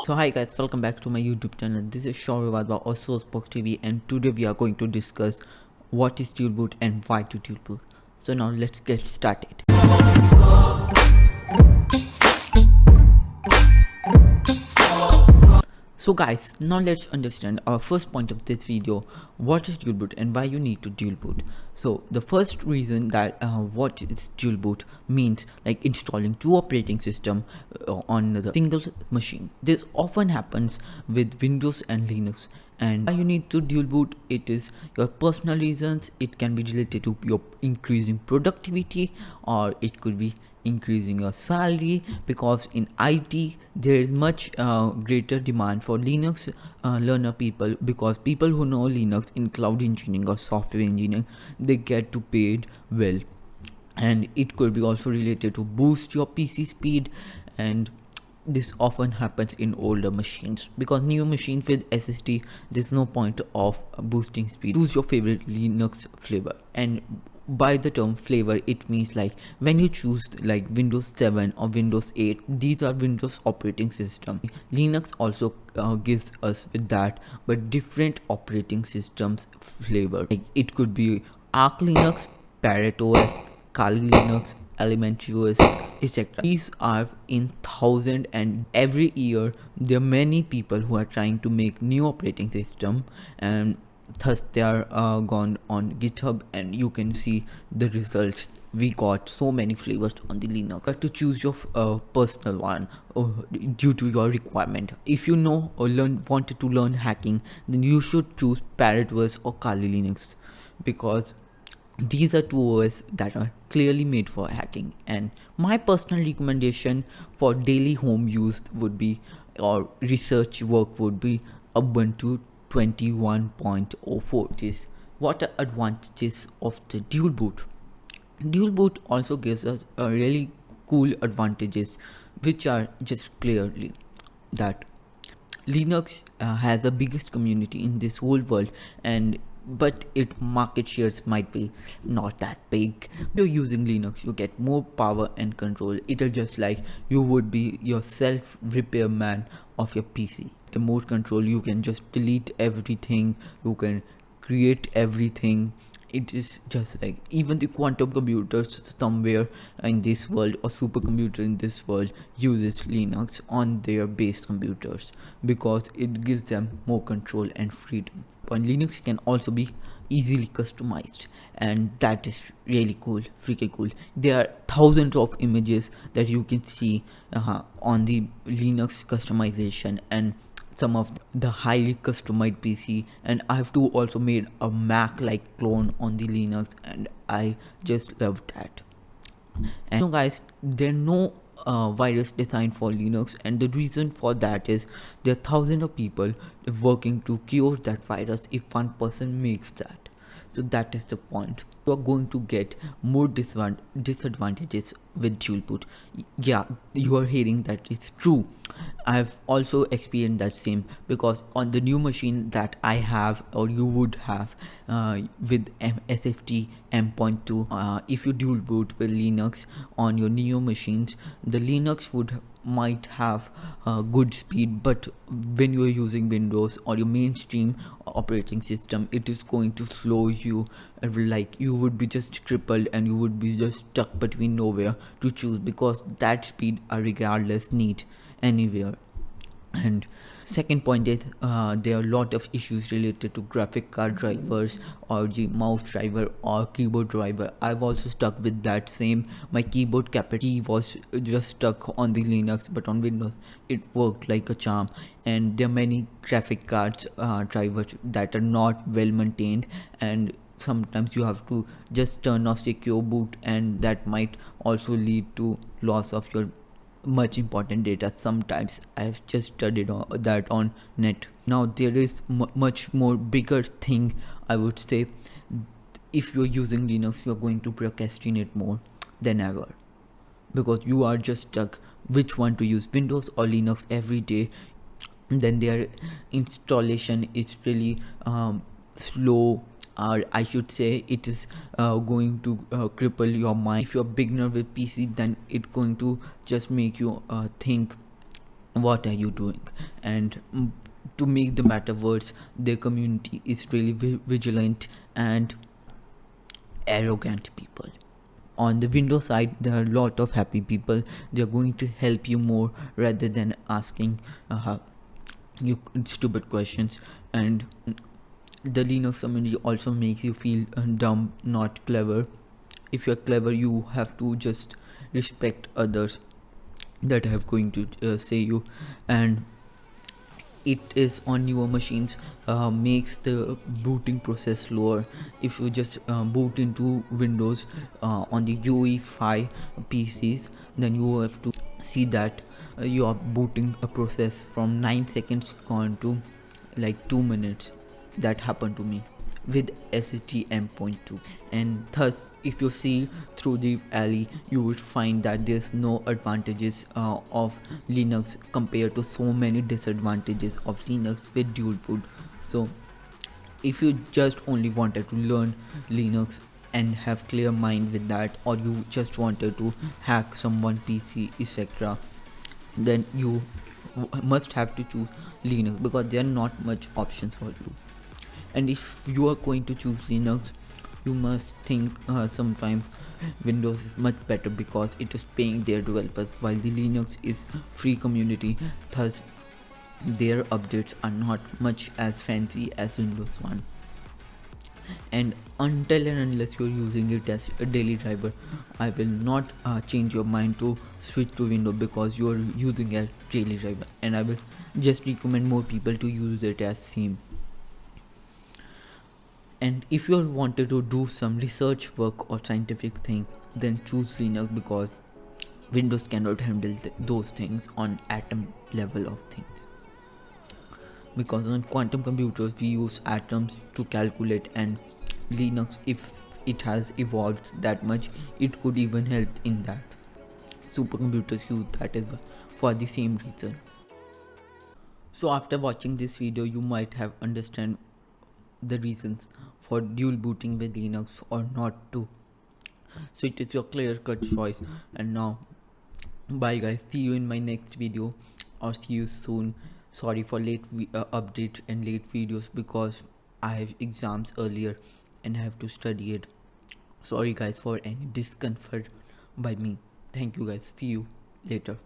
So hi guys, welcome back to my YouTube channel. This is Sourceboxtv or Sourceboxtv, and today we are going to discuss what is dual boot and why to dual boot. So now let's get started. So guys, now let's understand our first point of this video, what is dual boot and why you need to dual boot. So the first reason that what is dual boot means, like installing two operating system on the single machine. This often happens with Windows and Linux. And why you need to dual boot, it is your personal reasons. It can be related to your increasing productivity, or it could be increasing your salary, because in IT there is much greater demand for Linux learner people, because people who know Linux in cloud engineering or software engineering, they get to paid well. And it could be also related to boost your PC speed, and this often happens in older machines, because new machines with SSD there's no point of boosting speed. Choose your favorite Linux flavor, and by the term flavor it means like when you choose like Windows 7 or Windows 8, these are Windows operating system. Linux also gives us with that, but different operating systems flavor. Like it could be Arch Linux, Parrot OS, Kali Linux, Elementary OS, etc. These are in thousands, and every year there are many people who are trying to make new operating system, and thus they are gone on GitHub, and you can see the results. We got so many flavors on the Linux. But to choose your personal one due to your requirement. If you know or wanted to learn hacking, then you should choose Parrot OS or Kali Linux, because these are two OS that are clearly made for hacking. And my personal recommendation for daily home use would be, or research work would be, Ubuntu 21.04. Is what are advantages of the dual boot. Dual boot also gives us a really cool advantages, which are just clearly that Linux has the biggest community in this whole world, and but its market shares might be not that big. If you're using Linux, you get more power and control. It'll just like you would be your self repair man of your PC. The more control, you can just delete everything, you can create everything. It is just like even the quantum computers somewhere in this world, or supercomputer in this world, uses Linux on their base computers, because it gives them more control and freedom. And Linux can also be easily customized, and that is really cool, freaking cool. There are thousands of images that you can see on the Linux customization, and some of the highly customized PC. And I have to also made a Mac like clone on the Linux, and I just love that. And so guys, there are no virus designed for Linux, and the reason for that is there are thousands of people working to cure that virus if one person makes that. So that is the point. You are going to get more disadvantages with dual boot. Yeah, you are hearing that, it's true. I've also experienced that same, because on the new machine that I have, or you would have with SSD M.2, if you dual boot with Linux on your new machines, the Linux might have good speed, but when you are using Windows or your mainstream operating system, it is going to slow you, like you would be just crippled, and you would be just stuck between nowhere to choose, because that speed are regardless need anywhere. And second point is there are a lot of issues related to graphic card drivers, or the mouse driver or keyboard driver. I've also stuck with that same. My keyboard capital key was just stuck on the Linux, but on Windows it worked like a charm. And there are many graphic cards drivers that are not well maintained, and sometimes you have to just turn off secure boot, and that might also lead to loss of your much important data. Sometimes I've just studied that on net. Now there is much more bigger thing, I would say. If you're using Linux, you're going to procrastinate more than ever, because you are just stuck which one to use, Windows or Linux every day. Then their installation is really slow, or I should say it is going to cripple your mind. If you're a beginner with PC, then it's going to just make you think what are you doing. And to make the matter worse, their community is really vigilant and arrogant people. On the Windows side, there are a lot of happy people. They're going to help you more rather than asking you stupid questions. And the Linux community also makes you feel dumb, not clever. If you're clever, you have to just respect others that have going to say you. And it is on newer machines, makes the booting process slower. If you just boot into Windows on the UE5 PCs, then you have to see that you are booting a process from 9 seconds gone to like 2 minutes. That happened to me with STM.2. And thus, if you see through the alley, you would find that there's no advantages of Linux compared to so many disadvantages of Linux with dual boot. So if you just only wanted to learn Linux and have clear mind with that, or you just wanted to hack someone PC etc., then you must have to choose Linux, because there are not much options for you. And if you are going to choose Linux, you must think sometimes Windows is much better because it is paying their developers, while the Linux is free community. Thus their updates are not much as fancy as Windows 1. And until and unless you're using it as a daily driver, I will not change your mind to switch to Windows because you're using it as daily driver, and I will just recommend more people to use it as same. And if you wanted to do some research work or scientific thing, then choose Linux, because Windows cannot handle those things on atom level of things. Because on quantum computers we use atoms to calculate, and Linux, if it has evolved that much, it could even help in that. Supercomputers use that as well for the same reason. So after watching this video, you might have understand the reasons for dual booting with Linux or not to. So it is your clear cut choice. And now bye guys, see you in my next video, or see you soon. Sorry for late update and late videos, because I have exams earlier and I have to study it. Sorry guys for any discomfort by me. Thank you guys, see you later.